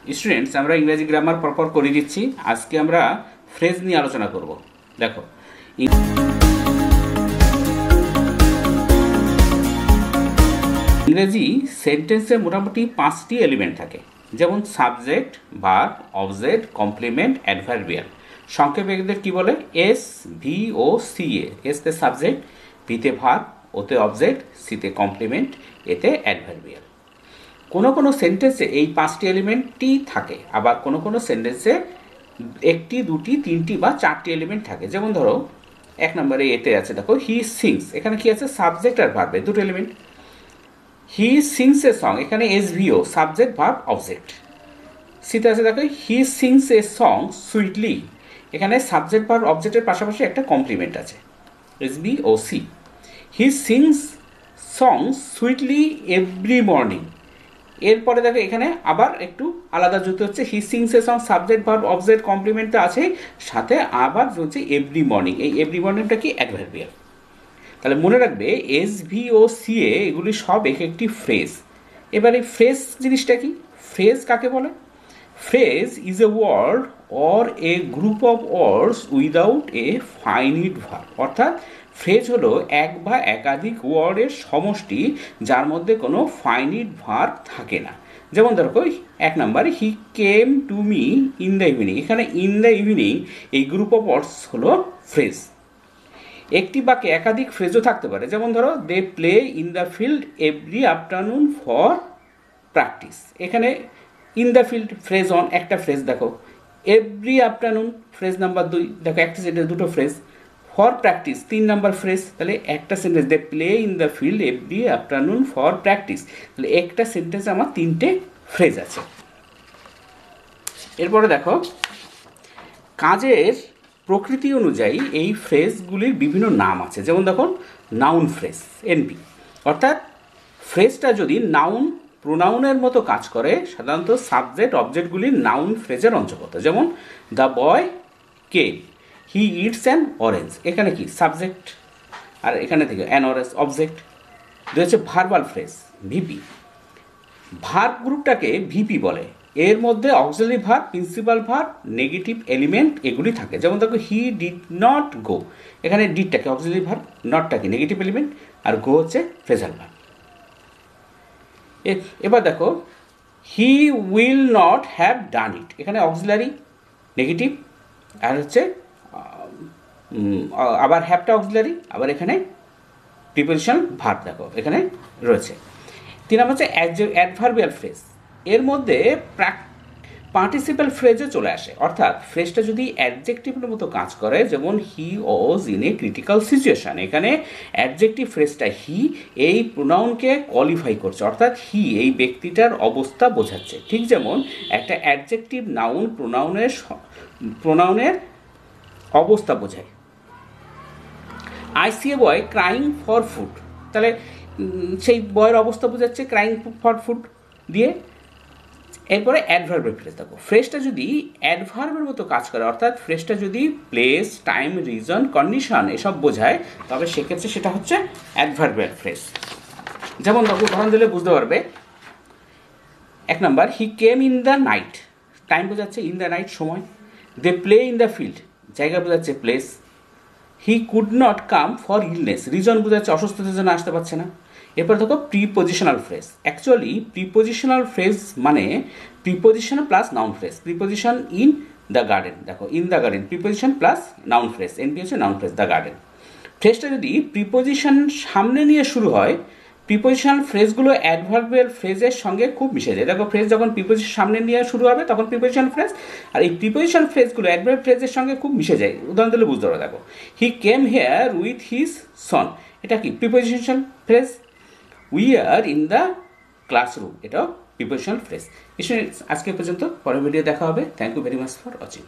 Students, আমরা ইংরেজি grammar পরপর করে দিচ্ছি। আজকে আমরা ফ্রেজ নিয়ে আলোচনা করব। দেখো, ইংরেজি সেন্টেন্সে মোটামুটি 5টি এলিমেন্ট থাকে, যেমন subject, verb, object, complement, adverbial. সংক্ষেপে এদের কি বলে? S, V O C A. এসতে সাবজেক্ট, ভিতে ভার্ব, ওতে অবজেক্ট, সিতে কমপ্লিমেন্ট, এতে অ্যাডভার্বিয়াল। কোনো কোনো সেন্টেন্সে এই 5টি এলিমেন্টই থাকে, আবার কোনো কোনো সেন্টেন্সে 1টি, 2টি, 3টি বা 4টি এলিমেন্ট থাকে। যেমন ধরো 1 নম্বরে এতে আছে, দেখো হি সিংস, এখানে কি আছে? সাবজেক্ট আর ভার্ব, দুটো element. He sings a song, এখানে এসভিও, সাবজেক্ট ভার্ব অবজেক্ট। সিতে আছে দেখো he sings a song sweetly, এখানে সাবজেক্ট ভার্ব অবজেক্টের পাশাপাশি একটা কমপ্লিমেন্ট আছে, SV O C. He sings song sweetly every morning, এরপরে দেখো এখানে আবার একটু আলাদা যুক্ত হচ্ছে, he sings a song, subject verb object complement তো আছে, সাথে আবার হচ্ছে এভরি মর্নিং। এই এভরি মর্নিংটা কি? অ্যাডভার্বিয়াল। তাহলে মনে রাখবে এস, ভি ও সি এ এগুলি সব এক একটি ফ্রেজ। এবারে ফ্রেজ জিনিসটা কি? ফ্রেজ কাকে বলে? Phrase is a word or a group of words without a finite verb. অর্থাৎ ফ্রেজ হলো এক বা একাধিক ওয়ার্ডের সমষ্টি যার মধ্যে কোনো ফাইনিট ভার্ব থাকে না। যেমন ধরো 1 number, he came to me in the evening, এখানে ইন দ্য ইভিনিং এই গ্রুপ অফ ওয়ার্ডস হলো ফ্রেজ। একটি বাক্যে একাধিক ফ্রেজও থাকতে পারে। যেমন ধরো they play in the field every afternoon for practice, এখানে in the field phrase on, একটা ফ্রেজ। দেখো এভরি আফটারনুন ফ্রেজ নাম্বার 2, দেখো একটা সেন্টেন্স, দুটো phrase. For practice 3 number phrase, তাহলে একটা sentence. They play in the field every afternoon for practice, তাহলে একটা সেন্টেন্স আমার 3টে ফ্রেজ আছে। এরপরে দেখো কাজের প্রকৃতি অনুযায়ী এই ফ্রেজগুলির বিভিন্ন নাম আছে। যেমন দেখো নাউন ফ্রেজ, এনপি, অর্থাৎ ফ্রেজটা যদি নাউন প্রোনাউনের মতো কাজ করে, সাধারণত সাবজেক্ট অবজেক্টগুলির নাউন ফ্রেজের অন্তর্গত। যেমন the boy came, he eats an orange, এখানে কি? সাবজেক্ট, আর এখানে থেকে অ্যান অরেঞ্জ অবজেক্ট। হচ্ছে ভার্বাল ফ্রেজ, ভিপি। ভার্ব গ্রুপটাকে ভিপি বলে, এর মধ্যে auxiliary verb, principal verb, negative element এগুলি থাকে। যেমন দেখো হি ডিড নট গো, এখানে ডিডটাকে অক্সিলারি ভার্ব, নটটাকে নেগেটিভ এলিমেন্ট, আর গো হচ্ছে ফ্রেজাল ভার্ব। এবার দেখো he will not have done it, এখানে অক্সিলারি নেগেটিভ, আর হচ্ছে আবার হ্যাভটা অক্সিলারি, আবার এখানে প্রিপোজিশনাল ভার্ব দেখো এখানে রয়েছে। 3 নম্বর হচ্ছে অ্যাডভার্বিয়াল ফ্রেজ, এর মধ্যে পার্টিসিপাল ফ্রেজে চলে আসে। অর্থাৎ ফ্রেজটা যদি অ্যাডজেক্টিভের মতো কাজ করে, যেমন he was in a critical situation, এখানে অ্যাডজেক্টিভ ফ্রেজটা হি এই প্রোনাউনকে কোয়ালিফাই করছে, অর্থাৎ হি এই ব্যক্তিটার অবস্থা বোঝাচ্ছে। ঠিক যেমন একটা অ্যাডজেক্টিভ নাউন প্রোনাউনের অবস্থা বোঝায়। I see a boy crying for food, তাহলে সেই বয়ের অবস্থা বোঝাচ্ছে ক্রাইং ফর ফুড দিয়ে। এরপরে অ্যাডভার্বের ফ্রেজ দেখো, ফ্রেজটা যদি অ্যাডভার্বের মতো কাজ করে, অর্থাৎ ফ্রেজটা যদি প্লেস, টাইম, রিজন, কন্ডিশন এসব বোঝায়, তবে সেক্ষেত্রে সেটা হচ্ছে অ্যাডভার্বের ফ্রেজ। যেমন দেখো উদাহরণ দিলে বুঝতে পারবে। 1 number, he came in the night, time বোঝাচ্ছে, ইন দ্য নাইট সময়। They play in the field, জায়গা বোঝাচ্ছে place. He could not come for illness, reason বোঝাচ্ছে অসুস্থতার জন্য আসতে পারছে না। এরপর দেখো prepositional phrase, actually prepositional phrase মানে preposition plus noun phrase. Preposition in the garden, দেখো in the garden, preposition plus noun phrase, NP হচ্ছে নাউন ফ্রেজ, দ্য গার্ডেন। ফ্রেজটা যদি প্রিপোজিশন সামনে নিয়ে শুরু হয়, প্রিপোজিশনাল ফ্রেজগুলো অ্যাডভার্বিয়াল ফ্রেজের সঙ্গে খুব মিশে যায়। দেখো ফ্রেজ যখন প্রিপোজিশন সামনে নিয়ে শুরু হবে তখন প্রিপোজিশন ফ্রেজ, আর এই প্রিপোজিশন ফ্রেজগুলো অ্যাডভার্ব ফ্রেজের সঙ্গে খুব মিশে যায়। উদাহরণ দিলে বুঝতে পারো। দেখো he came here with his son, এটা কি? Preposition phrase. We are in the classroom, এটাও প্রিপোজিশনাল ফ্রেজ। আজকে পর্যন্ত, পরের ভিডিও দেখা হবে। Thank you very much for watching.